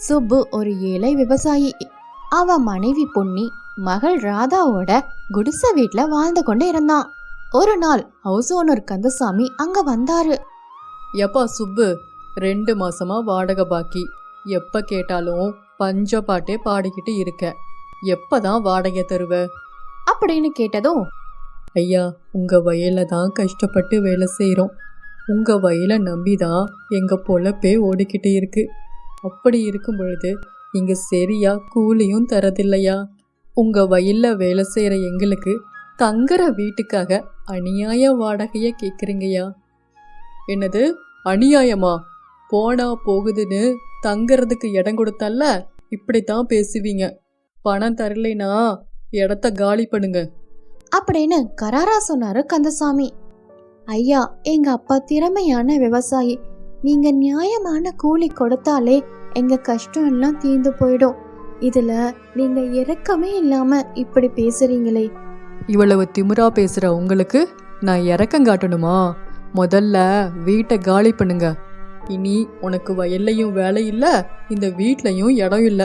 சுப்பு ஒரு ஏழை விவசாயி. அவன் மனைவி பொன்னி மகள் ராதாவோட குடிசை வீட்டுல வாழ்ந்து கொண்டு இருந்தான். ஒரு நாள் ஹவுஸ் ஓனர் கந்தசாமி அங்க வந்தாரு. எப்பா சுப்பு, 2 மாசமா வாடகை பாக்கி. எப்ப கேட்டாலும் பஞ்ச பாட்டே பாடிக்கிட்டு இருக்க. எப்பதான் வாடகை தருவ அப்படின்னு கேட்டதும், ஐயா, உங்க வயல்ல தான் கஷ்டப்பட்டு வேலை செய்யறோம். உங்க வயலை நம்பிதான் எங்க பொழப்பே ஓடிக்கிட்டு இருக்கு. அப்படி இருக்கும் பொழுது இங்க சரியா கூலியும் தரதில்லையா? உங்க வயல்ல வேலை செய்யற எங்களுக்கு தங்குற வீட்டுக்காக அநியாய வாடகைய கேக்குறீங்கய்யா. என்னது அநியாயமா? போனா போகுதுன்னு தங்கறதுக்கு இடம் கொடுத்தல்ல, இப்படித்தான் பேசுவீங்க. பணம் தரலைனா இடத்த காலி பண்ணுங்க அப்படின்னு கராரா சொன்னாரு கந்தசாமி. ஐயா, எங்க அப்பா திறமையான விவசாயி. நீங்க நியாயமான கூலி கொடுத்தாலே எங்க கஷ்டம் எல்லாம் தீர்ந்து போயிடும். இதுல நீங்க இரக்கமே இல்லாம இப்படி பேசுறீங்களே. இவ்வளவு திமிரா பேசுற உங்களுக்கு நான் இரக்கம் காட்டணுமா? முதல்ல வீட்டை காலி பண்ணுங்க. இனி உனக்கு வயல்லையும் வேலை இல்ல, இந்த வீட்லயும் இடம் இல்ல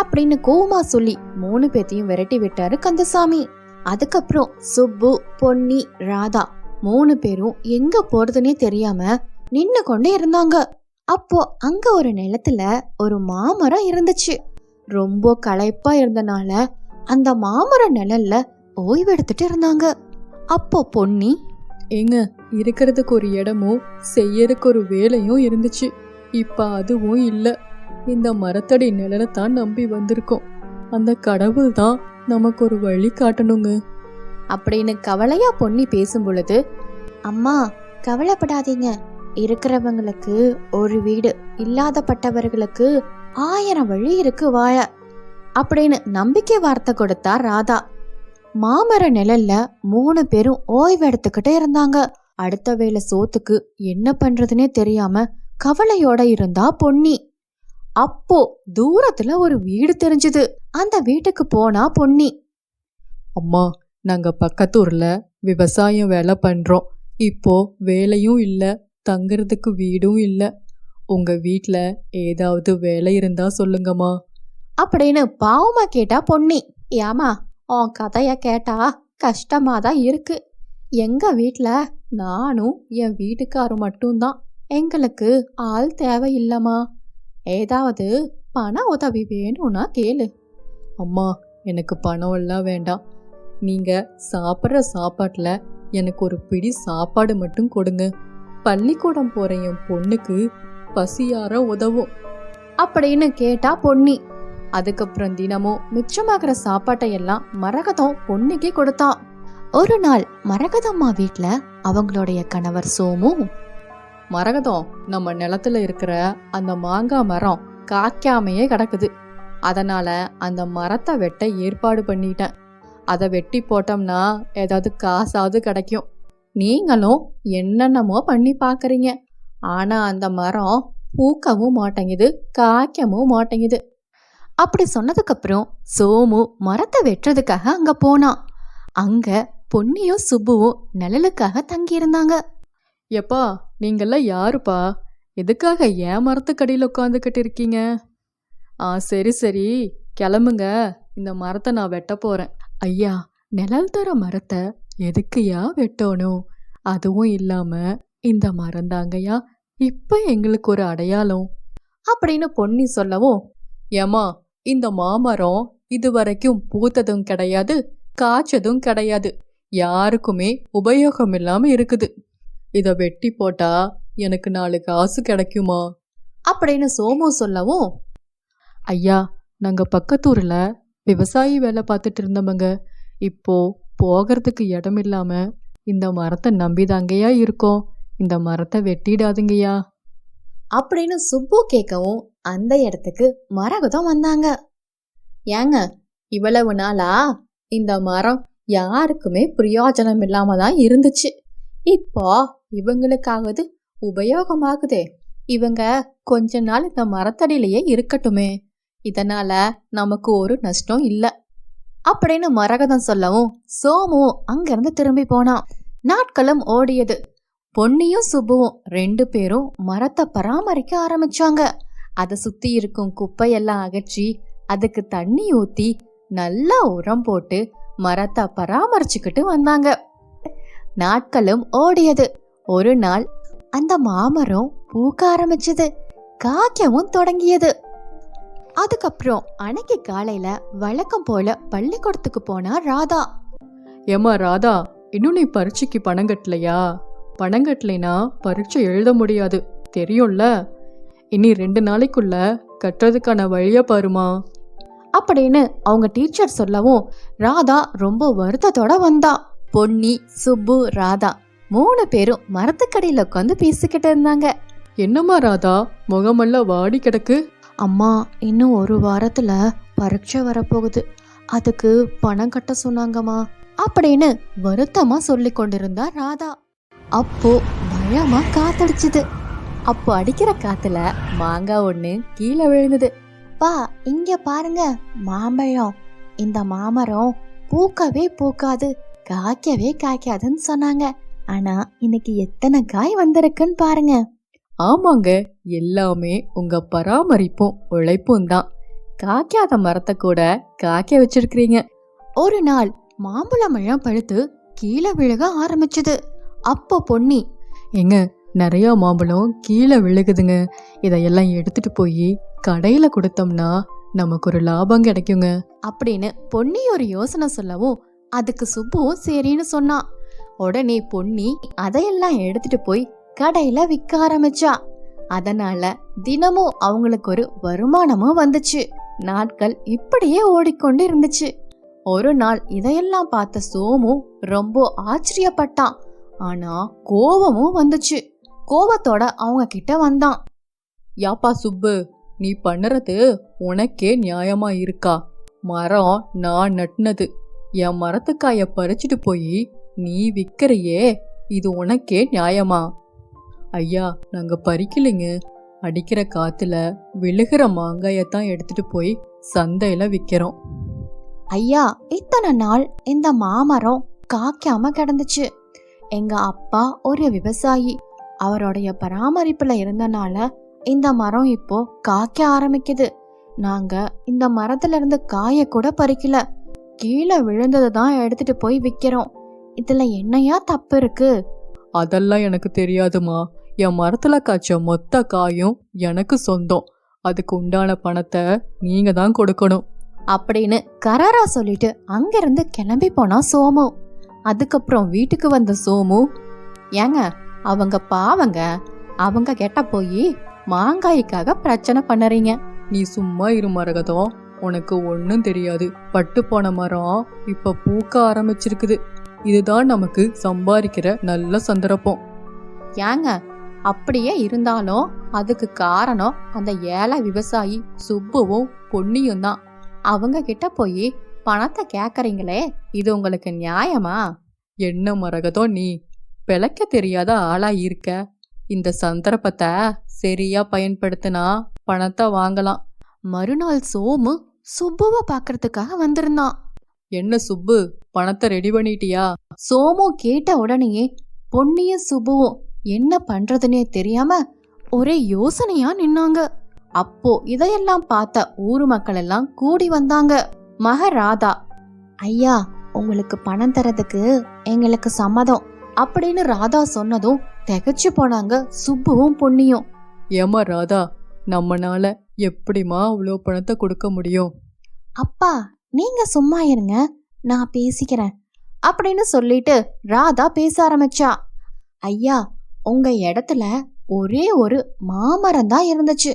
அப்படின்னு கோவமா சொல்லி 3 பேத்தையும் விரட்டி விட்டாரு கந்தசாமி. அதுக்கப்புறம் சுப்பு, பொன்னி, ராதா 3 பேரும் எங்க போறதுன்னே தெரியாம நின்னு கொண்டே இருந்தாங்க. அப்போ அங்க ஒரு நிலத்துல ஒரு மாமரம் இருந்துச்சு. ரொம்ப களைப்பா இருந்தனால அந்த மாமர நிழல்ல ஓய்வு எடுத்துட்டு இருந்தாங்க. அப்போ பொன்னி, ஏங்க, இருக்கிறதுக்கு ஒரு இடமும் செய்யறதுக்கு ஒரு வேலையும் இருந்துச்சு. இப்ப அதுவும் இல்ல. இந்த மரத்தடி நிழலைத்தான் நம்பி வந்திருக்கோம். அந்த கடவுள் தான் நமக்கு ஒரு வழி காட்டணுங்க அப்படின்னு கவலையா பொன்னி பேசும் பொழுது, அம்மா கவலைப்படாதீங்க. இருக்கிறவங்களுக்கு ஒரு வீடு, இல்லாதப்பட்டவர்களுக்கு 1000 வழி இருக்கு வாழ அப்படின்னு நம்பிக்கை வார்த்தை கொடுத்தா ராதா. மாமர நிழல்ல 3 பேரும் ஓய்வு எடுத்துக்கிட்டே இருந்தாங்க. அடுத்த வேளை சோத்துக்கு என்ன பண்றதுன்னே தெரியாம கவலையோட இருந்தா பொன்னி. அப்போ தூரத்துல ஒரு வீடு தெரிஞ்சது. அந்த வீட்டுக்கு போனா பொன்னி. அம்மா, நாங்க பக்கத்தூர்ல விவசாயம் வேலை பண்றோம். இப்போ வேலையும் இல்ல, தங்குறதுக்கு வீடும் இல்ல. உங்க வீட்ல ஏதாவது வேலை இருந்தா சொல்லுங்கம்மா அப்படின்னு பாவமா கேட்டா பொன்னி. ஏமா, உன் கதைய கேட்டா கஷ்டமாதான் இருக்கு. எங்க வீட்ல நானும் என் வீட்டுக்காரும் மட்டும்தான். எங்களுக்கு ஆள் தேவையில்லம்மா. ஏதாவது பண உதவி வேணும்னா கேளு. அம்மா, எனக்கு பணம் எல்லாம் வேண்டாம். நீங்க சாப்பிட்ற சாப்பாட்டுல எனக்கு ஒரு பிடி சாப்பாடு மட்டும் கொடுங்க. பள்ளிக்கூடம் போற என் பொண்ணுக்கு பசியார உதவும் அப்படின்னு கேட்டா பொன்னி. அதுக்கப்புறம் தினமும் மிச்சமாகிற சாப்பாட்டை எல்லாம் மரகதம் பொன்னிக்கு கொடுத்தான். ஒரு நாள் மரகதம்மா வீட்ல அவங்களுடைய கணவர் சோமு, மரகதம், நம்ம நிலத்துல இருக்கிற அந்த மாங்காய் மரம் காய்க்காமையே கிடக்குது. அதனால அந்த மரத்தை வெட்ட ஏற்பாடு பண்ணிட்டேன். அதை வெட்டி போட்டோம்னா ஏதாவது காசாவது கிடைக்கும். நீங்களும் என்னென்னமோ பண்ணி பாக்குறீங்க, ஆனா அந்த மரம் பூக்கவும் மாட்டேங்குது, காய்க்கவும் மாட்டேங்குது. அப்படி சொன்னதுக்கு அப்புறம் சோமு மரத்தை வெட்டுறதுக்காக அங்க போனான். அங்க பொன்னியும் சுப்புவும் நிழலுக்காக தங்கி இருந்தாங்க. எப்பா, நீங்கெல்லாம் யாருப்பா? எதுக்காக ஏன் மரத்துக்கடியில் உட்காந்துக்கிட்டு இருக்கீங்க? சரி சரி, கிளம்புங்க. இந்த மரத்தை நான் வெட்ட போறேன். ஐயா, நிழல் தர மரத்தை எதுக்குயா வெட்டணும்? அதுவும் இல்லாம இந்த மரம் தாங்கய்யா இப்ப எங்களுக்கு ஒரு அடையாளம் அப்படின்னு பொன்னி சொல்லவும், ஏமா, இந்த மாமரம் இது வரைக்கும் பூத்ததும் கிடையாது, காய்ச்சதும் கிடையாது, யாருக்குமே உபயோகம் இல்லாம இருக்குது. இத வெட்டி போட்டா எனக்கு 4 காசு கிடைக்குமா அப்படின்னு சோமு சொல்லவும், ஐயா, நாங்க பக்கத்தூர்ல விவசாயி வேலை பார்த்துட்டு இருந்தோமுங்க. இப்போ போகிறதுக்கு இடம் இல்லாம இந்த மரத்தை நம்பிதாங்கய்யா இருக்கோம். இந்த மரத்தை வெட்டிடாதுங்கய்யா அப்படின்னு சுப்பு கேட்கவும் அந்த இடத்துக்கு மரகதம் வந்தாங்க. ஏங்க, இவ்வளவு நாளா இந்த மரம் யாருக்குமே பிரயோஜனம் இல்லாம தான் இருந்துச்சு. இப்போ இவங்களுக்காவது உபயோகமாகுதே. இவங்க கொஞ்ச நாள் இந்த மரத்தடியிலேயே இருக்கட்டுமே, இதனால நமக்கு ஒரு நஷ்டம் இல்ல அப்படின்னு மரகதம் சொல்லவும் சோமு அங்கிருந்து திரும்பி போனான். நாட்களும் ஓடியது. பொன்னியும் சுப்புவும் 2 பேரும் மரத்தை பராமரிக்க ஆரம்பிச்சாங்க. அதை சுத்தி இருக்கும் குப்பையெல்லாம் அகற்றி அதுக்கு தண்ணி ஊத்தி நல்லா உரம் போட்டு மரத்தை பராமரிச்சுக்கிட்டு வந்தாங்க. நாட்களும் ஓடியது. ஒரு நாள் அந்த மாமரம் பூக்க ஆரம்பிச்சது, காய்க்கவும் தொடங்கியது. அதுக்கப்புறம் அன்னைக்கு காலையில வழக்கம் போல பள்ளிக்கூடத்துக்கு போனா ராதா. ஏமா ராதா, இன்னும் நீ பரீட்சைக்கு பணம் கட்டலையா? பணம் கட்டலைனா பரீட்சை எழுத முடியாது, தெரியும்ல. இனி 2 நாளைக்குள்ள கட்டுறதுக்கான வழியா பாருமா அப்படின்னு அவங்க டீச்சர் சொல்லவும் ராதா ரொம்ப வருத்தத்தோட வந்தா. பொன்னி, சுப்பு, ராதா 3 பேரும் மரத்துக்கடியில உட்காந்து பேசிக்கிட்டு இருந்தாங்க. என்னம்மா ராதா, முகமெல்லாம் வாடி கிடக்கு? அம்மா, இன்னும் 1 வாரத்துல பரீட்சை வரப்போகுது, அதுக்கு பணம் கட்ட சொன்னாங்கம்மா அப்படின்னு வருத்தமா சொல்லி கொண்டிருந்தா ராதா. அப்போ மழைமா காத்தடிச்சுது. அப்போ அடிக்கிற காத்துல மாங்காய் ஒண்ணு கீழே விழுந்தது. பா, இங்க பாருங்க மாம்பழம். இந்த மாமரம் பூக்கவே பூக்காது, காய்க்கவே காய்க்காதுன்னு சொன்னாங்க. ஆனா இன்னைக்கு எத்தனை காய் வந்திருக்குன்னு பாருங்க. ஆமாங்க, எல்லாமே உங்க பராமரிப்பும் உழைப்பும் தான். காய்க்காத மரத்தை கூட காய்க்க வச்சிருக்கிறீங்க. ஒரு நாள் மாம்பழம் பழுத்து கீழே விழுக ஆரம்பிச்சது. அப்போ பொன்னி, எங்க நிறைய மாம்பழம் கீழே விழுகுதுங்க, இதையெல்லாம் எடுத்துட்டு போய் கடையில கொடுத்தோம்னா நமக்கு ஒரு லாபம் கிடைக்குங்க அப்படின்னு பொன்னி ஒரு யோசனை சொல்லவும் அதுக்கு சுப்புவும் சரின்னு சொன்னான். உடனே பொன்னி அதையெல்லாம் எடுத்துட்டு போய் கடையில விற்க ஆரம்பிச்சா. அதனால தினமும் அவங்களுக்கு ஒரு வருமானமும் வந்துச்சு. நாட்கள் இப்படியே ஓடிக்கொண்டு இருந்துச்சு. ஒரு நாள் இதையெல்லாம் பார்த்த சோமு ரொம்ப ஆச்சரியப்பட்டான். ஆனா கோபமும் வந்துச்சு. கோபத்தோட அவங்க கிட்ட வந்தான். யாப்பா சுப்பு, நீ பண்ணுறது உனக்கே நியாயமா இருக்கா? மரம் நான் நட்டுனது, என் மரத்துக்காய பறிச்சுட்டு போய் நீ விற்கிறையே, இது உனக்கே நியாயமா? ஐயா, நாங்க பறிக்கலைங்க, அடிக்கிற காத்துல விழுகிற மாங்காயத்தான் எடுத்துட்டு போய் சந்தையில விற்கிறோம். ஐயா, இத்தனை நாள் இந்த மாமரம் காய்க்காம கிடந்துச்சு. எங்க அப்பா ஒரு விவசாயி, அவருடைய பராமரிப்புல இருந்தனால இந்த மரம் இப்போ காய்க்க ஆரம்பிக்குது. நாங்க இந்த மரத்துல இருந்து காய கூட பறிக்கல, கீழே விழுந்தது தான் எடுத்துட்டு போய் விக்கிறோம். இதுல என்னையா தப்பு இருக்கு? அதெல்லாம் எனக்கு தெரியாதுமா. என் மரத்துல காய்ச்ச மொத்த காயும் எனக்கு சொந்தம். அதுக்கு உண்டான பணத்தை நீங்க தான் கொடுக்கணும் அப்படின்னு கராரா சொல்லிட்டு அங்கிருந்து கிளம்பி போனா சோமு. அதுக்கப்புறம் வீட்டுக்கு வந்த சோமு, ஏங்க அவங்க பாவங்க, அவங்க கெட்ட போய் மாங்காய்க்காக பிரச்சனை பண்ணுறீங்க. நீ சும்மா இரு மரகதம், உனக்கு ஒன்றும் தெரியாது. பட்டு போன மரம் இப்ப பூக்க ஆரம்பிச்சிருக்குது. இதுதான் நமக்கு சம்பாதிக்கிற நல்ல சந்தர்ப்பம். ஏங்க, அப்படியே இருந்தாலும் அதுக்கு காரணம் அந்த ஏழை விவசாயி சுப்புவும் பொன்னியும் தான். அவங்க கிட்ட போய் பணத்தை கேக்குறீங்களே, இது உங்களுக்கு நியாயமா? என்ன மரகதம், நீ பிழைக்க தெரியாத ஆளா இருக்க. இந்த சந்தர்ப்பத்தை சரியா பயன்படுத்தினா பணத்தை வாங்கலாம். மறுநாள் சோமு சுப்புவை பாக்குறதுக்காக வந்திருந்தான். என்ன சுப்பு, பணத்தை ரெடி பண்ணிட்டியா? சோமு கேட்ட உடனேயே பொன்னியும் சுப்புவும் என்ன பண்றதுன்னே தெரியாம ஒரே யோசனையா நின்னாங்க. அப்போ இதையெல்லாம் பார்த்த ஊர் மக்கள் எல்லாம் கூடி வந்தாங்க. மகராதா, ஐயா, உங்களுக்கு பணம் தரதுக்கு எங்களுக்கு சம்மதம் அப்படின்னு ராதா சொன்னதும் திகைச்சு போனாங்க சுப்புவும் பொன்னியும். ஏமா ராதா, நம்மனால எப்படிமா அவ்வளோ பணத்தை கொடுக்க முடியும்? அப்பா, நீங்க சும்மா இருங்க, நான் பேசிக்கிறேன் அப்படின்னு சொல்லிட்டு ராதா பேச ஆரம்பிச்சா. ஐயா, உங்க இடத்துல ஒரே ஒரு மாமரம் தான் இருந்துச்சு.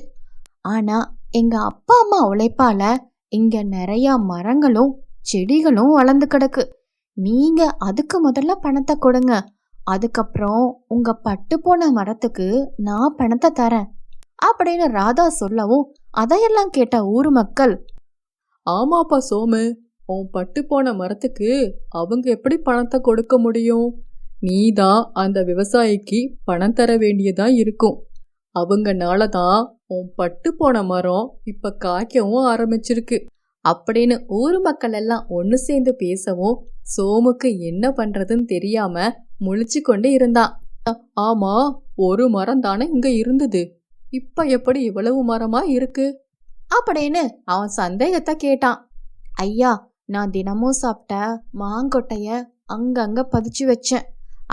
ஆனா எங்க அப்பா அம்மா உழைப்பால இங்க நிறைய மரங்களும் செடிகளும் வளர்ந்து கிடக்கு. நீங்க அதுக்கு முதல்ல பணத்தை கொடுங்க, அதுக்கப்புறம் உங்க பட்டு போன மரத்துக்கு நான் பணத்தை தரேன் அப்படின்னு ராதா சொல்லவும் அதையெல்லாம் கேட்ட ஊர் மக்கள், ஆமாப்பா சோமு, உன் பட்டு போன மரத்துக்கு அவங்க எப்படி பணத்தை கொடுக்க முடியும்? நீதான் அந்த விவசாயிக்கு பணம் தர வேண்டியதா இருக்கும். அவங்கனால தான் உன் பட்டு போன மரம் இப்ப காய்க்கவும் ஆரம்பிச்சிருக்கு அப்படின்னு ஊர் மக்கள் எல்லாம் ஒன்னு சேர்ந்து பேசவும் சோமுக்கு என்ன பண்றதுன்னு தெரியாம முழிச்சு கொண்டு இருந்தான். ஆமா, ஒரு மரம் தானே இங்க இருந்தது, இப்ப எப்படி இவ்வளவு மரமா இருக்கு அப்படின்னு அவன் சந்தேகத்தை கேட்டான். ஐயா, நான் தினமும் சாப்பிட்ட மாங்கொட்டைய அங்கங்க பதிச்சு வச்சேன்.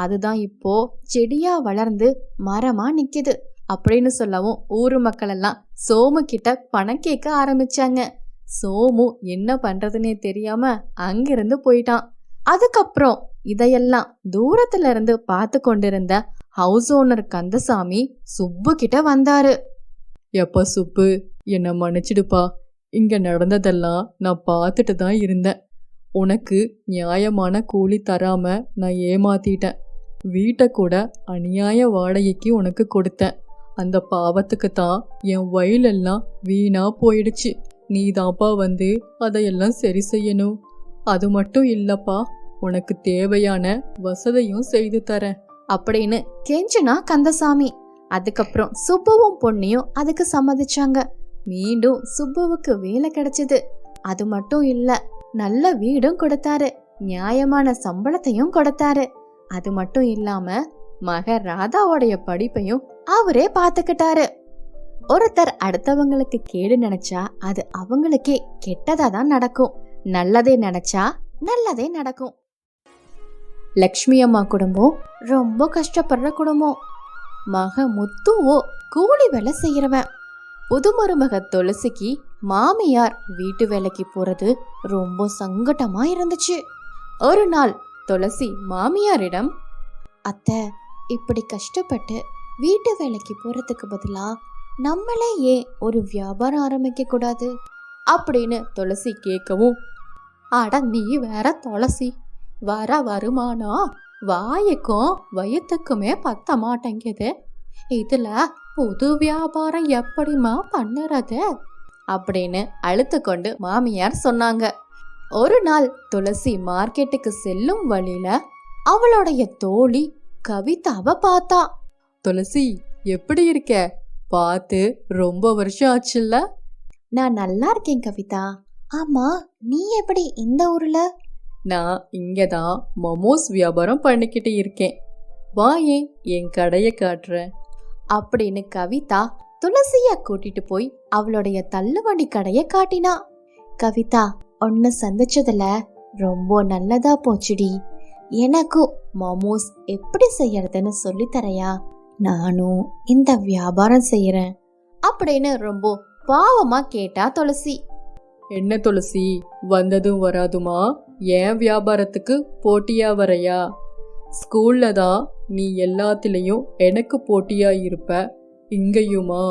அதுதான் இப்போ செடியா வளர்ந்து மரமா நிக்குது அப்படின்னு சொல்லவும் ஊரு மக்கள் எல்லாம் சோமு கிட்ட பணம் கேட்க ஆரம்பிச்சாங்க. சோமு என்ன பண்றதுன்னே தெரியாம அங்கிருந்து போயிட்டான். அதுக்கப்புறம் இதையெல்லாம் தூரத்துல இருந்து பார்த்து கொண்டிருந்த ஹவுஸ் ஓனர் கந்தசாமி சுப்பு கிட்ட வந்தாரு. எப்பா சுப்பு, என்னை மன்னிச்சிடுப்பா. இங்க நடந்ததெல்லாம் நான் பார்த்துட்டு தான் இருந்தேன். உனக்கு நியாயமான கூலி தராம நான் ஏமாத்திட்டேன். வீட்டை கூட அநியாய வாடகைக்கு உனக்கு கொடுத்தேன். அந்த பாவத்துக்கு தான் என் வயலெல்லாம் வீணா போயிடுச்சு. நீ தான்ப்பா வந்து அதையெல்லாம் சரி செய்யணும். அது மட்டும் இல்லப்பா, உனக்கு தேவையான வசதியும் செய்து தரேன் அப்படின்னு கெஞ்சினா கந்தசாமி. அதுக்கப்புறம் சுப்புவும் பொன்னியும் அதுக்கு சம்மதிச்சாங்க. மீண்டும் சுப்புவுக்கு வேலை கிடைச்சது. அது மட்டும் இல்ல, நல்ல வீடும் கொடுத்தாரு, நியாயமான சம்பளத்தையும் கொடுத்தாரு. அது மட்டும் இல்லாம மக ராதாவோடைய படிப்பையும் அவரே பாத்துக்கிட்டாரு. ஒருத்தர் அடுத்தவங்களுக்கு கேடு நினைச்சா அது அவங்களுக்கே கெட்டதா தான் நடக்கும். நல்லதே நினைச்சா நல்லதே நடக்கும். லக்ஷ்மி அம்மா குடும்பம் ரொம்ப கஷ்டப்படுற குடும்பம். மக முத்துவோ கூலி வேலை செய்யறவன். புதுமருமக துளசிக்கு மாமியார் வீட்டு வேலைக்கு போறது ரொம்ப சங்கடமா இருந்துச்சு. ஒரு நாள் துளசி மாமியாரிடம், அத்தை, இப்படி கஷ்டப்பட்டு வீட்டு வேலைக்கு போறதுக்கு பதிலா நம்மளே ஏன் ஒரு வியாபாரம் ஆரம்பிக்க கூடாது அப்படின்னு துளசி கேட்கவும், அட நீ வேற துளசி, வர வருமானம் வாய்க்கும் வயிற்றுக்குமே பத்த மாட்டேங்குது. இதுல புது வியாபாரம் எப்படிமா பண்ணுறது அப்படின்னு அழுத்து கொண்டு மாமியார் சொன்னாங்க. ஒரு நாள் துளசி மார்க்கெட்டுக்கு செல்லும் வழியில அவளுடைய தோழி கவிதாவை பார்த்தா. துளசி, எப்படி இருக்க? பார்த்து ரொம்ப வருஷம் ஆச்சுல்ல? நான் நல்லா இருக்கேன் கவிதா. ஆமா, நீ எப்படி இந்த ஊர்ல? நான் இங்கதான் மமோஸ் வியாபாரம் பண்ணிக்கிட்டு இருக்கேன். வாயே, என் கடையை காட்டுறேன் அப்படின்னு கவிதா துளசிய கூட்டிட்டு போய் அவளுடைய தள்ளுவண்டி கடைய காட்டினா. கவிதா, ஒன்னு சந்திச்சதுல ரொம்ப நல்லதா போச்சுடி. எனக்கும் மமோஸ் எப்படி செய்யறதுன்னு சொல்லி தரையா? நானும் இந்த வியாபாரம் செய்யறேன் அப்படின்னு ரொம்ப பாவமா கேட்டா துளசி. என்ன துளசி, வந்ததும் வராதுமா என் வியாபாரத்துக்கு போட்டியா வரையா? ஸ்கூல்ல தான் நீ எல்லாத்திலையும் எனக்கு போட்டியா இருப்ப, இங்கேயுமா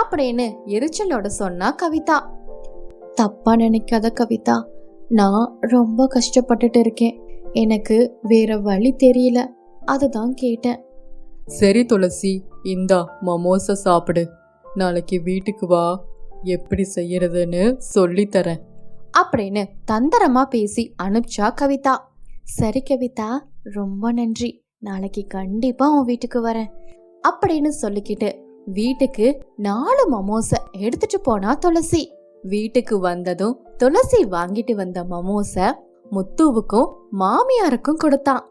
அப்படின்னு எரிச்சலோட சொன்னா கவிதா. தப்பா நினைக்காத கவிதா, நான் ரொம்ப கஷ்டப்பட்டுட்டு இருக்கேன். எனக்கு வேற வழி தெரியல, அதுதான் கேட்டேன். சரி துளசி, இந்தா மமோஸ சாப்பிடு. நாளைக்கு வீட்டுக்கு வா, எப்படி செய்யறதுன்னு சொல்லி தரேன் அப்படின்னு தந்திரமா பேசி அனுப்பிச்சா கவிதா. சரி கவிதா, ரொம்ப நன்றி. நாளைக்கு கண்டிப்பா உன் வீட்டுக்கு வரேன் அப்படின்னு சொல்லிக்கிட்டு வீட்டுக்கு 4 மமோஸ எடுத்துட்டு போனா துளசி. வீட்டுக்கு வந்ததும் துளசி வாங்கிட்டு வந்த மமோஸ முத்துவுக்கும் மாமியாருக்கும் கொடுத்தான்.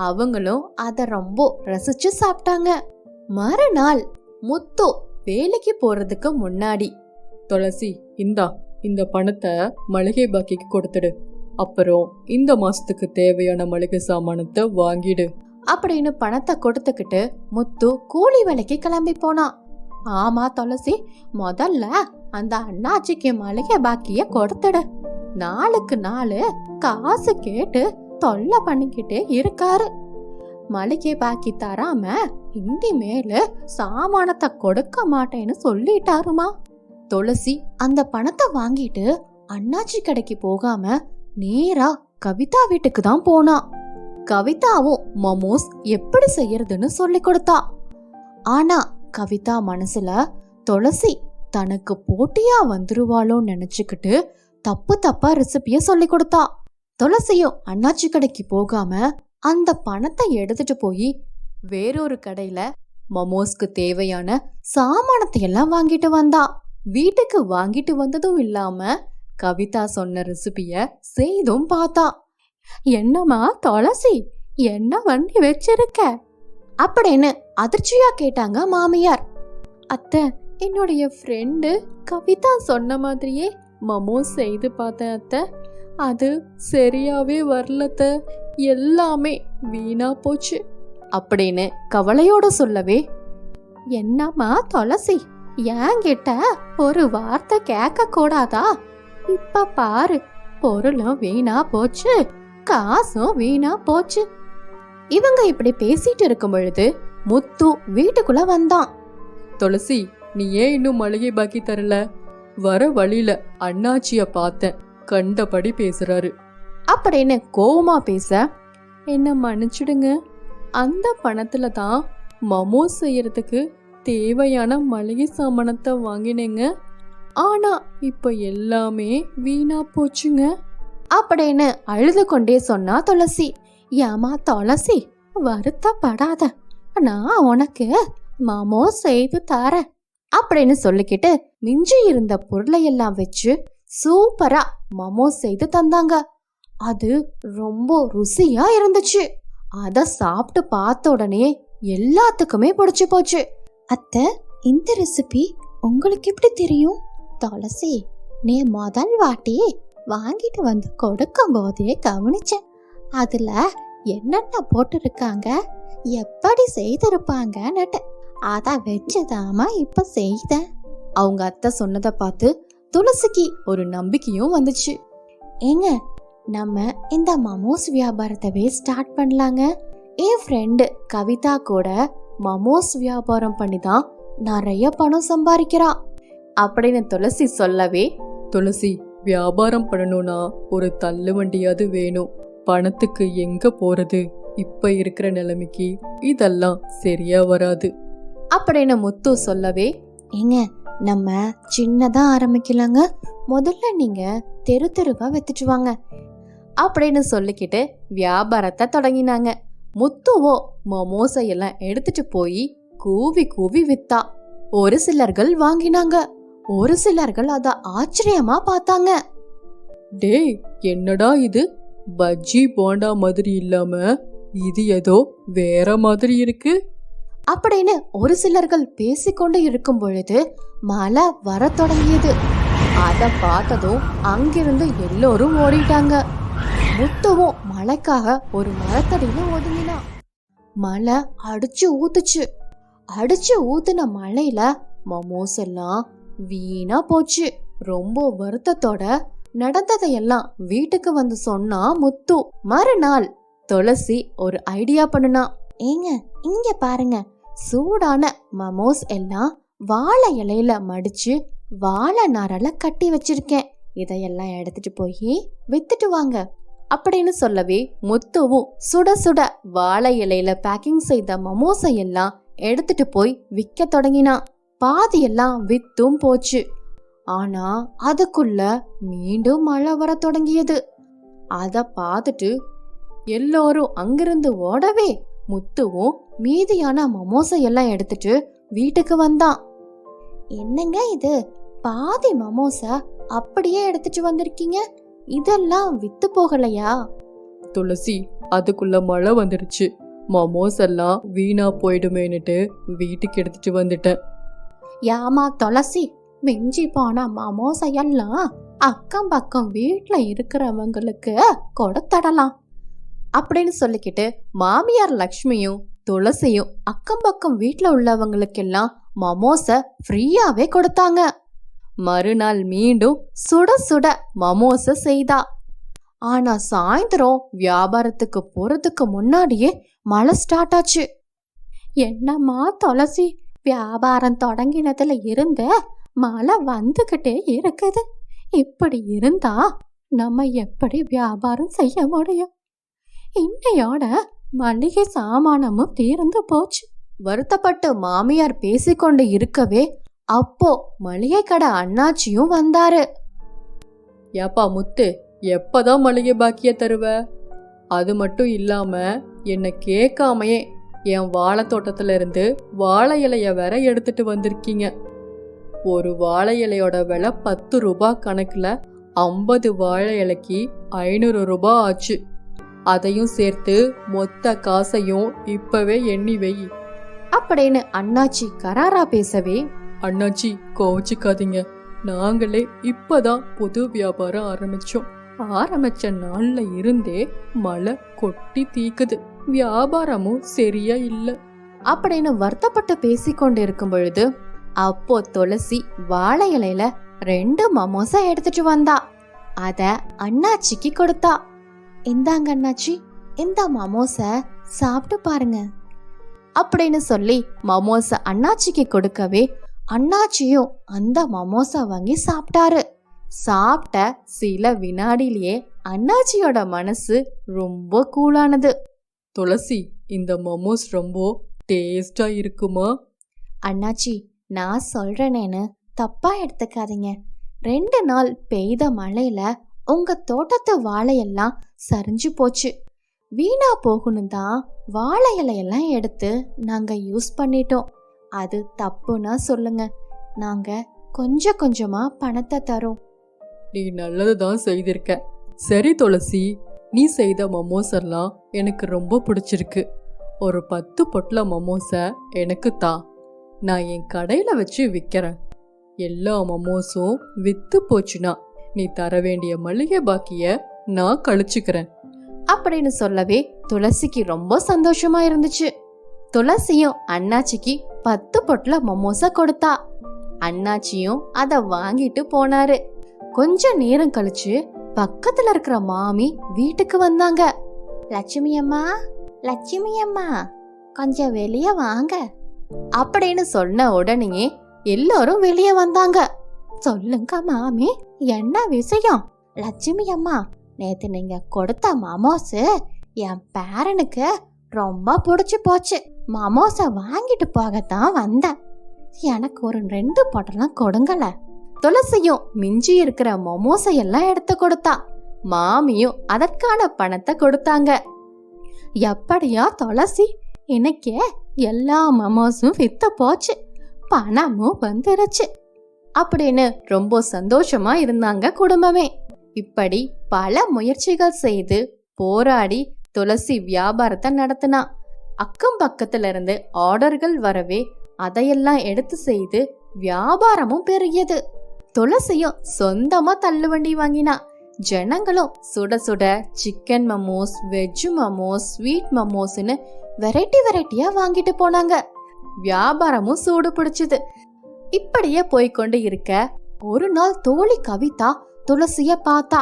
அவங்களும் அத ரொம்ப ரசிச்சு சாப்பிட்டாங்க. மறுநாள் முத்து வேலைக்கு போறதுக்கு முன்னாடி, துளசி, இந்தா இந்த பணத்தை மளிகை பாக்கிக்கு கொடுத்துடு. அப்புறம் இந்த மாசத்துக்கு தேவையான மளிகை சாமானத்தை வாங்கிடு அப்படின்னு பணத்தை கொடுத்துக்கிட்டு முத்து கூலி வேலைக்கு கிளம்பி போனான். ஆமா துளசி, முதல்ல அந்த அண்ணாச்சிக்கு மளிகை பாக்கிய கொடுத்துடு. நாளுக்கு நாள் காசு கேட்டு தொல்லை பண்ணிக்கிட்டே இருக்காரு. மளிகை பாக்கி தராம இந்தி மேல சாமானத்தை கொடுக்க மாட்டேன்னு சொல்லிட்டாருமா. துளசி அந்த பணத்தை வாங்கிட்டு அண்ணாச்சி கடைக்கு போகாம நேரா கவிதா வீட்டுக்கு தான் போனா. கவிதாவும் மமோஸ் எப்படி செய்யறதுன்னு சொல்லி கொடுத்தா. ஆனா கவிதா மனசுல துளசி தனக்கு போட்டியா வந்துருவாளோன்னு நினைச்சுக்கிட்டு தப்பு தப்பா ரெசிபிய சொல்லி கொடுத்தா. துளசியும் அண்ணாச்சி கடைக்கு போகாம அந்த பணத்தை எடுத்துட்டு போய் வேறொரு கடையில மமோஸ்க்கு தேவையான சாமானத்தை எல்லாம் வாங்கிட்டு வந்தா. வீட்டுக்கு வாங்கிட்டு வந்ததும் இல்லாம கவிதா சொன்ன ரெசிபிய செய்தும் பார்த்தா. என்னம்மா துளசி, என்ன வண்டி வச்சிருக்க அப்படின்னு அதிர்ச்சியா கேட்டாங்க மாமியார். அத்தை, என்னுடைய ஃப்ரெண்டு கவிதா சொன்ன மாதிரியே மமோஸ் செய்து பார்த்தேன் அத்தை. அது சரியாவே வரலத்த, எல்லாமே வீணா போச்சு அப்படின்னு கவலையோட சொல்லவே, என்னம்மா துளசி, என்கிட்ட ஒரு வார்த்தை கேட்க கூடாதா? இப்ப பாரு, பொருளும் வீணா போச்சு, காசும் வீணா போச்சு. இவங்க இப்படி பேசிட்டு இருக்கும் பொழுது முத்து வீட்டுக்குள்ள வந்தான். துளசி, நீ ஏன் இன்னும் மளிகை பாக்கி தரல? வர வழியில அண்ணாச்சிய பார்த்தேன், கண்டபடி பேசுறாரு அப்படின்னு கோவமா பேச, என்ன மன்னிச்சிடுங்க, அந்த பணத்துல தான் மமோஸ் செய்யறதுக்கு தேவையான மளிகை சாமானத்தை வாங்கினேங்க. ஆனா இப்ப எல்லாமே வீணா போச்சுங்க அப்படின்னு அழுது கொண்டே சொன்னா துளசி. ஏமா துளசி, வருத்தப்படாத, நான் உனக்கு மமோஸ் செய்து தரேன் அப்படின்னு சொல்லிக்கிட்டு மிஞ்சி இருந்த பொருளை எல்லாம் வச்சு சூப்பரா மமோஸ் செய்து தந்தாங்க. அது ரொம்ப ருசியா இருந்துச்சு. அத சாப்பிட்டு பார்த்த உடனே எல்லாத்துக்குமே பிடிச்சு போச்சு. அத்தை, இந்த ரெசிபி உங்களுக்கு எப்படி தெரியும்? துளசி, நீ முதல் வாட்டி வாங்கிட்டு வந்து கொடுக்கும் போதே கவனிச்சேன். அதுல என்னென்ன போட்டிருக்காங்க, எப்படி செய்திருப்பாங்கன்னுட்டு அத வச்சுதாமா இப்ப செய்த. அவங்க அத்தை சொன்னதை பார்த்து துளசிக்கு ஒரு நம்பிக்கையும் வந்துச்சு. ஏங்க, நம்ம இந்த மமோஸ் வியாபாரத்தவே ஸ்டார்ட் பண்ணலாங்க. என் ஃப்ரெண்டு கவிதா கூட மமோஸ் வியாபாரம் பண்ணி தான் நிறைய பணம் சம்பாதிக்கிறா அப்படின்னு துளசி சொல்லவே, துளசி, வியாபாரம் பண்ணணும்னா ஒரு தள்ளு வண்டியாவது வேணும். பணத்துக்கு எங்க போறது? இப்ப இருக்கிற நிலைமைக்கு இதெல்லாம் சரியா வராது அப்படின்னு முத்து சொல்லவே, ஏங்க, நம்ம சின்னதா ஆரம்பிக்கலாங்க. முதல்ல நீங்க தெரு தெருவா வித்துட்டு வாங்க அப்படின்னு சொல்லிக்கிட்டு வியாபாரத்தை தொடங்கினாங்க. முத்துவோ மமோஸை எல்லாம் எடுத்துட்டு போய் கூவி கூவி வித்தா. ஒரு சிலர்கள் வாங்கினாங்க, ஒரு சிலர்கள் அத ஆச்சரியமா பார்த்தாங்க. டேய், என்னடா இது? பஜ்ஜி போண்டா மாதிரி இல்லாம இது ஏதோ வேற மாதிரி இருக்கு அப்படின்னு ஒரு சிலர்கள் பேசிக்கொண்டு இருக்கும் பொழுது மழை வர தொடங்கியது. அத பார்த்ததும் அங்கிருந்து எல்லோரும் ஓடிட்டாங்க. முத்துவும் மழைக்காக ஒரு மரத்தடியில ஒதுங்கினான். மழை அடிச்சு ஊத்துச்சு. அடிச்சு ஊத்துன மழையில மமோஸ் எல்லாம் வீணா போச்சு. ரொம்ப வருத்தத்தோட நடந்ததையெல்லாம் வீட்டுக்கு வந்து சொன்னா முத்து. மறுநாள் துளசி ஒரு ஐடியா பண்ணுனா. ஏங்க, இங்க பாருங்க, சூடான மமோஸ் எல்லாம் வாழை இலையில மடிச்சு வாழை நாரால கட்டி வச்சிருக்கேன். இதையெல்லாம் எடுத்துட்டு போய் வித்துட்டு வாங்க அப்படின்னு சொல்லவே, முத்துவும் சுட சுட வாழை இலையில பேக்கிங் செய்த மமோஸை எல்லாம் எடுத்துட்டு போய் விற்க தொடங்கினான். பாதி எல்லாம் வித்தும் போச்சு. ஆனா அதுக்குள்ள மீண்டும் மழை வர தொடங்கியது. அத பார்த்துட்டு எல்லோரும் அங்கிருந்து ஓடவே, முத்துவும் மீதியான மமோஸை எல்லாம் எடுத்துட்டு வீட்டுக்கு வந்தான். என்னங்க இது, பாதி மமோஸ அப்படியே எடுத்துட்டு வந்திருக்கீங்க, இதெல்லாம் வித்து போகலையா? துளசி, அதுக்குள்ள மழை வந்துடுச்சு. மமோஸ் எல்லாம் வீணா போயிடுமேனுட்டு வீட்டுக்கு எடுத்துட்டு வந்துட்டேன். யாமா துளசி, மிஞ்சி போன மமோசையெல்லாம் அக்கம் பக்கம் வீட்டுல இருக்கிறவங்களுக்கு கொடுத்தடலாம் அப்படின்னு சொல்லிக்கிட்டு மாமியார் லக்ஷ்மியும் துளசியும் அக்கம் பக்கம் வீட்டுல உள்ளவங்களுக்கெல்லாம் மமோஸ ஃப்ரீயாவே கொடுத்தாங்க. மறுநாள் மீண்டும் சுட சுட மமோஸ செய்தா. ஆனா சாயந்தரம் வியாபாரத்துக்கு போறதுக்கு முன்னாடியே மழை ஸ்டார்ட் ஆச்சு. என்னம்மா துளசி, வியாபாரம் தொடங்கினதுல இருந்து மழை வந்துகிட்டே இருக்குது. இப்படி இருந்தா நம்ம எப்படி வியாபாரம் செய்ய முடியும்? இன்னையோட மளிகை சாமானமும் தீர்ந்து போச்சு. வருத்தப்பட்டு மாமியார் பேசிக்கொண்டு இருக்கவே, அப்போ மளிகை கடை அண்ணாச்சியும் வந்தாரு. ஏப்பா முத்து, எப்பதான் மளிகை பாக்கிய தருவ? அது மட்டும் இல்லாம என்ன கேட்காமையே என் வாழை தோட்டத்துல இருந்து வாழை இலைய வேற எடுத்துட்டு வந்திருக்கீங்க. ஒரு வாழை இலையோட விலை 10 ரூபாய் கணக்குல 50 வாழை இலைக்கு 500 ரூபாய் ஆச்சு. அதையும் சேர்த்து மொத்த காசையும் இப்பவே எண்ணி வை. அப்படின்னு அண்ணாச்சி கராரா பேசவே, அண்ணாச்சி கோச்சிக்காதீங்க, நாங்களே இப்பதான் புது வியாபாரம் ஆரம்பிச்ச நாள்ல இருந்தே மழை கொட்டி தீக்குது, வியாபாரமும் சரியா இல்ல அப்படின்னு வருத்தப்பட்டு பேசிக்கொண்டு இருக்கும் பொழுது அப்போ துளசி வாழை இலையில 2 மமோசா எடுத்துட்டு வந்தா. அத அண்ணாச்சிக்கு கொடுத்தா. இந்தாங்க அண்ணாச்சி, இந்த மமோச சாப்பிட்டு பாருங்க அப்படின்னு சொல்லி மமோசா அண்ணாச்சிக்கு கொடுக்கவே அண்ணாச்சியும் அந்த மமோசா வாங்கி சாப்பிட்டாரு. சாப்பிட்ட சில வினாடிலேயே அண்ணாச்சியோட மனசு ரொம்ப கூலானது. துளசி, இந்த மமோஸ் ரொம்ப டேஸ்டா இருக்குமா? அண்ணாச்சி, நான் சொல்றேனேன்னு தப்பா எடுத்துக்காதீங்க. 2 நாள் பெய்த மழையில உங்க தோட்டத்து வாழையெல்லாம் சரிஞ்சு போச்சு. வீணா போகணும் தான் வாழை இலையெல்லாம் எடுத்து நாங்க யூஸ் பண்ணிட்டோம். அது தப்புன்னா சொல்லுங்க, நாங்க கொஞ்சம் கொஞ்சமா பணத்தை தரோம். நீ நல்லதுதான் செய்திருக்க. சரி துளசி, நீ செய்த மமோஸ் எல்லாம் எனக்கு ரொம்ப பிடிச்சிருக்கு. ஒரு 10 பொட்டல மமோஸ எனக்கு தா, நான் என் கடையில வச்சு விற்கிறேன். எல்லா மமோஸும் வித்து போச்சுன்னா நீ தர வேண்டிய மளிகை பாக்கிய நான் கழிச்சுக்கிறேன் அப்படின்னு சொல்லவே துளசிக்கு ரொம்ப சந்தோஷமா இருந்துச்சு. துளசியும் அண்ணாச்சிக்கு 10 பொட்டல மமோசா கொடுத்தா. அண்ணாச்சியும் அத வாங்கிட்டு போனாரு. கொஞ்ச நேரம் கழிச்சு பக்கத்துல இருக்கிற மாமி வீட்டுக்கு வந்தாங்க. லட்சுமி அம்மா கொஞ்சம் வெளியே வாங்க அப்படின்னு சொன்ன உடனே எல்லாரும் வெளியே வந்தாங்க. சொல்லுங்க மாமி, என்ன விஷயம்? லட்சுமி அம்மா, நேத்து நீங்க கொடுத்த மமோஸ் என் பேரனுக்கு ரொம்ப பிடிச்சு போச்சு. மமோச வாங்கிட்டு போகத்தான் வந்தேன். எனக்கு ஒரு 2 பொட்டலம் கொடுங்கல. துளசியும் மிஞ்சி இருக்கிற மமோசையெல்லாம் எடுத்து கொடுத்தா. மாமியும் அதற்கான பணத்தை கொடுத்தாங்க. எப்படியா துளசி, இன்னைக்கு எல்லா மமோஸும் வித்து போச்சு, பணமும் வந்துருச்சு அப்படின்னு ரொம்ப சந்தோஷமா இருந்தாங்க குடும்பமே. இப்படி பல முயற்சிகள் செய்து போராடி துளசி வியாபாரத்தை நடத்தினா. அக்கம் பக்கத்துல இருந்து ஆர்டர்கள் வரவே அதையெல்லாம் எடுத்து செய்து வியாபாரமும் பெருகியது. துளசியும் சொந்தமா தள்ளுவண்டி வாங்கினா. ஜனங்களும் சுட சுட chicken momos, veg momos, sweet மமோஸ்னு வெரைட்டியா வாங்கிட்டு போனாங்க. வியாபாரமும் சூடு பிடிச்சது. இப்படியே போய்கொண்டு இருக்க ஒரு நாள் தோழி கவிதா துளசிய பார்த்தா.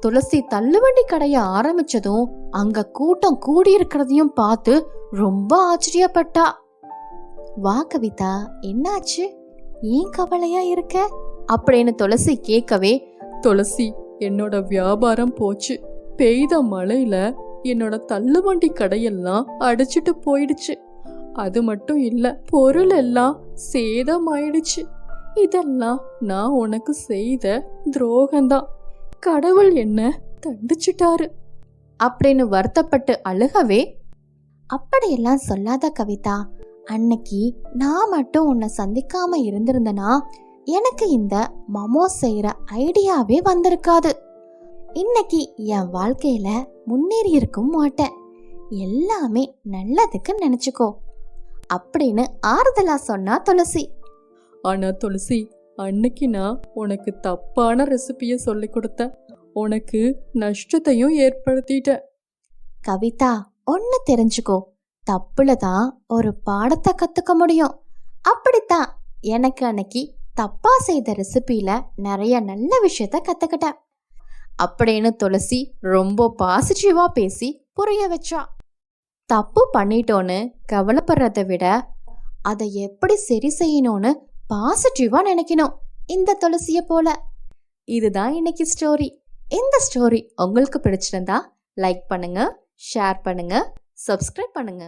துளசி தள்ளுவண்டி கடைய ஆரம்பிச்சதும் அங்க கூட்டம் கூடி இருக்கிறதையும் பார்த்து ரொம்ப ஆச்சரியப்பட்டா. வா கவிதா, என்னாச்சு? ஏன் கவலையா இருக்க அப்படின்னு துளசி கேட்கவே, துளசி, என்னோட வியாபாரம் போச்சு. பெய்த மழையில என்னோட தள்ளுவண்டி கடையெல்லாம் அடிச்சிட்டு போயிடுச்சு. அது மட்டும் இல்ல, பொருள் எல்லாம் சேதமாயிடுச்சு. இதெல்லாம் நான் உனக்கு செய்த துரோகம்தான். கடவுள் என்ன தண்டிச்சிட்டாரு அப்படின்னு வருத்தப்பட்டு அழுகவே, அப்படியெல்லாம் சொல்லாத கவிதா. அன்னைக்கு நான் மட்டும் உன்னை சந்திக்காம இருந்திருந்தனா எனக்கு இந்த மமோஸ் செய்யற ஐடியாவே வந்திருக்காது. இன்னைக்கு என் வாழ்க்கையில முன்னேறி இருக்கும் மாட்டேன். எல்லாமே நல்லதுக்கு நினைச்சுக்கோ அப்படின்னு ஆறுதலா சொன்னா துளசி. ஆனா துளசி, அன்னைக்கு நான் உனக்கு தப்பான ரெசிபிய சொல்லி கொடுத்தேன். உனக்கு நஷ்டத்தையும் ஏற்படுத்திட்டேன். கவிதா, ஒன்னு தெரிஞ்சுக்கோ, தப்புலதான் ஒரு பாடத்தை கத்துக்க முடியும். அப்படித்தான் எனக்கு அன்னைக்கு தப்பா செய்த ரெசிபியில நிறைய நல்ல விஷயத்த கத்துக்கிட்டேன் அப்படின்னு துளசி ரொம்ப பாசிட்டிவா பேசி புரிய வச்சா. தப்பு பண்ணிட்டோன்னு கவலைப்படுறதை விட அதை எப்படி சரி செய்யணும்னு பாசிட்டிவா நினைக்கணும், இந்த துளசிய போல. இதுதான் இன்னைக்கு ஸ்டோரி. இந்த ஸ்டோரி உங்களுக்கு பிடிச்சிருந்தா லைக் பண்ணுங்க, ஷேர் பண்ணுங்க, சப்ஸ்கிரைப் பண்ணுங்க.